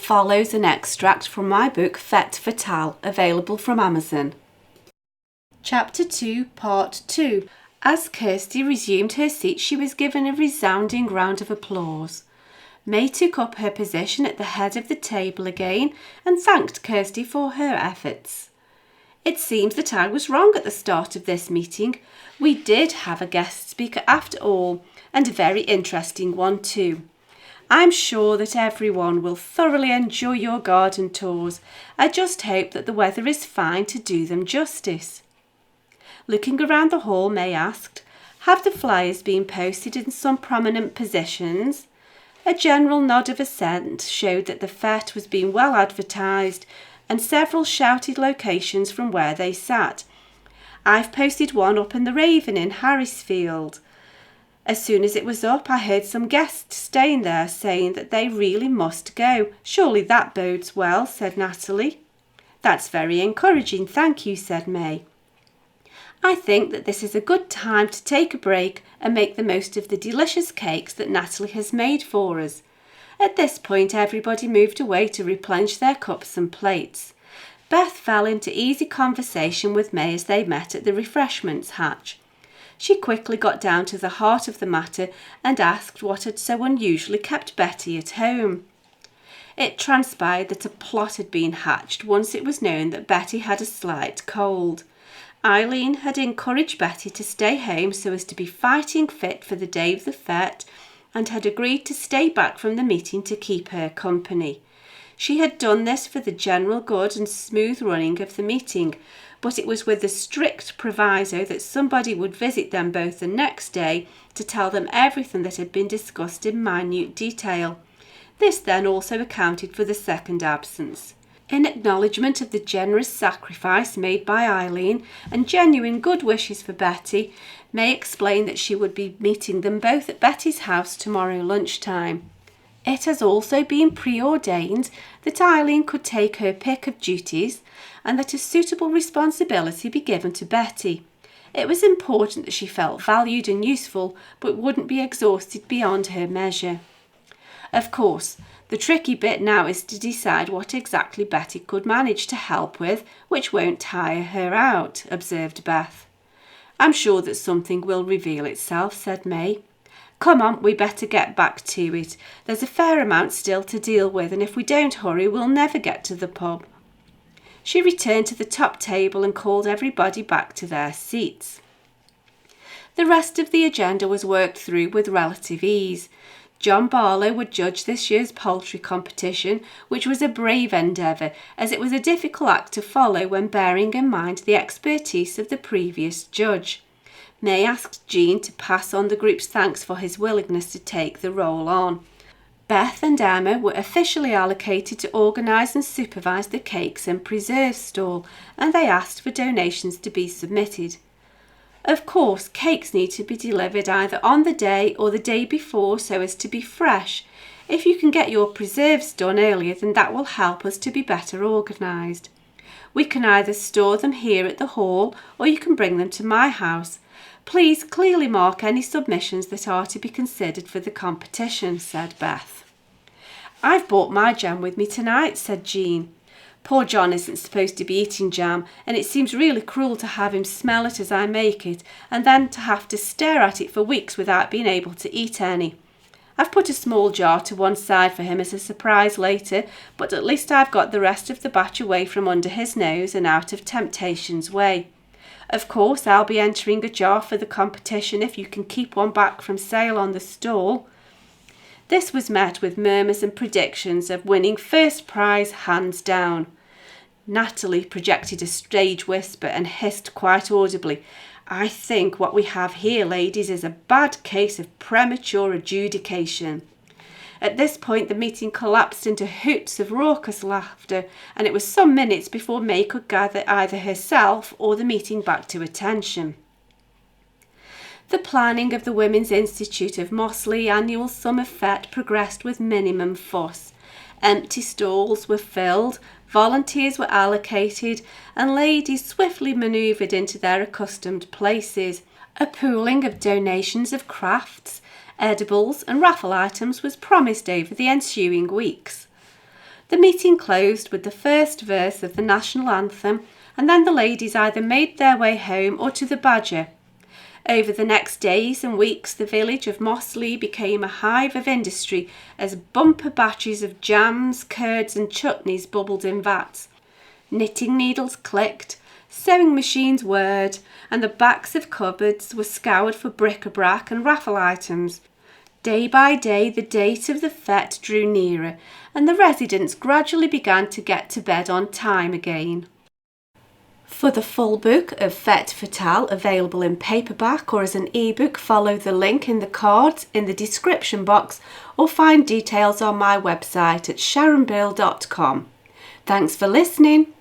follows an extract from my book Fête Fatale, available from Amazon. Chapter 2, Part 2. As Kirsty resumed her seat, she was given a resounding round of applause. May took up her position at the head of the table again and thanked Kirsty for her efforts. It seems that I was wrong at the start of this meeting. We did have a guest speaker after all, and a very interesting one too. I'm sure that everyone will thoroughly enjoy your garden tours. I just hope that the weather is fine to do them justice. Looking around the hall, May asked, "Have the flyers been posted in some prominent positions?" A general nod of assent showed that the fête was being well advertised, and several shouted locations from where they sat. "I've posted one up in the Raven in Harrisfield. As soon as it was up, I heard some guests staying there saying that they really must go. Surely that bodes well," said Natalie. "That's very encouraging, thank you," said May. "I think that this is a good time to take a break and make the most of the delicious cakes that Natalie has made for us." At this point, everybody moved away to replenish their cups and plates. Beth fell into easy conversation with May as they met at the refreshments hatch. She quickly got down to the heart of the matter and asked what had so unusually kept Betty at home. It transpired that a plot had been hatched once it was known that Betty had a slight cold. Eileen had encouraged Betty to stay home so as to be fighting fit for the day of the fête, and had agreed to stay back from the meeting to keep her company. She had done this for the general good and smooth running of the meeting, but it was with the strict proviso that somebody would visit them both the next day to tell them everything that had been discussed in minute detail. This then also accounted for the second absence. In acknowledgement of the generous sacrifice made by Eileen and genuine good wishes for Betty, May explained that she would be meeting them both at Betty's house tomorrow lunchtime. It has also been preordained that Eileen could take her pick of duties and that a suitable responsibility be given to Betty. It was important that she felt valued and useful, but wouldn't be exhausted beyond her measure. Of course, the tricky bit now is to decide what exactly Betty could manage to help with, which won't tire her out, observed Beth. "I'm sure that something will reveal itself," said May. "Come on, we better get back to it. There's a fair amount still to deal with, and if we don't hurry, we'll never get to the pub." She returned to the top table and called everybody back to their seats. The rest of the agenda was worked through with relative ease. John Barlow would judge this year's poultry competition, which was a brave endeavour, as it was a difficult act to follow when bearing in mind the expertise of the previous judge. May asked Jean to pass on the group's thanks for his willingness to take the role on. Beth and Emma were officially allocated to organise and supervise the cakes and preserves stall, and they asked for donations to be submitted. Of course, cakes need to be delivered either on the day or the day before so as to be fresh. If you can get your preserves done earlier, then that will help us to be better organised. We can either store them here at the hall or you can bring them to my house. Please clearly mark any submissions that are to be considered for the competition, said Beth. "I've brought my jam with me tonight," said Jean. "Poor John isn't supposed to be eating jam, and it seems really cruel to have him smell it as I make it, and then to have to stare at it for weeks without being able to eat any. I've put a small jar to one side for him as a surprise later, but at least I've got the rest of the batch away from under his nose and out of temptation's way. Of course, I'll be entering a jar for the competition if you can keep one back from sale on the stall." This was met with murmurs and predictions of winning first prize hands down. Natalie projected a stage whisper and hissed quite audibly, "I think what we have here, ladies, is a bad case of premature adjudication." At this point, the meeting collapsed into hoots of raucous laughter, and it was some minutes before May could gather either herself or the meeting back to attention. The planning of the Women's Institute of Mossleigh annual summer fete progressed with minimum fuss. Empty stalls were filled, volunteers were allocated, and ladies swiftly manoeuvred into their accustomed places. A pooling of donations of crafts, edibles and raffle items was promised over the ensuing weeks. The meeting closed with the first verse of the national anthem, and then the ladies either made their way home or to the Badger. Over the next days and weeks, the village of Mossleigh became a hive of industry as bumper batches of jams, curds and chutneys bubbled in vats. Knitting needles clicked, sewing machines whirred, and the backs of cupboards were scoured for bric-a-brac and raffle items. Day by day, the date of the fête drew nearer, and the residents gradually began to get to bed on time again. For the full book of Fête Fatale, available in paperback or as an ebook, follow the link in the cards in the description box or find details on my website at sharonbill.com. Thanks for listening.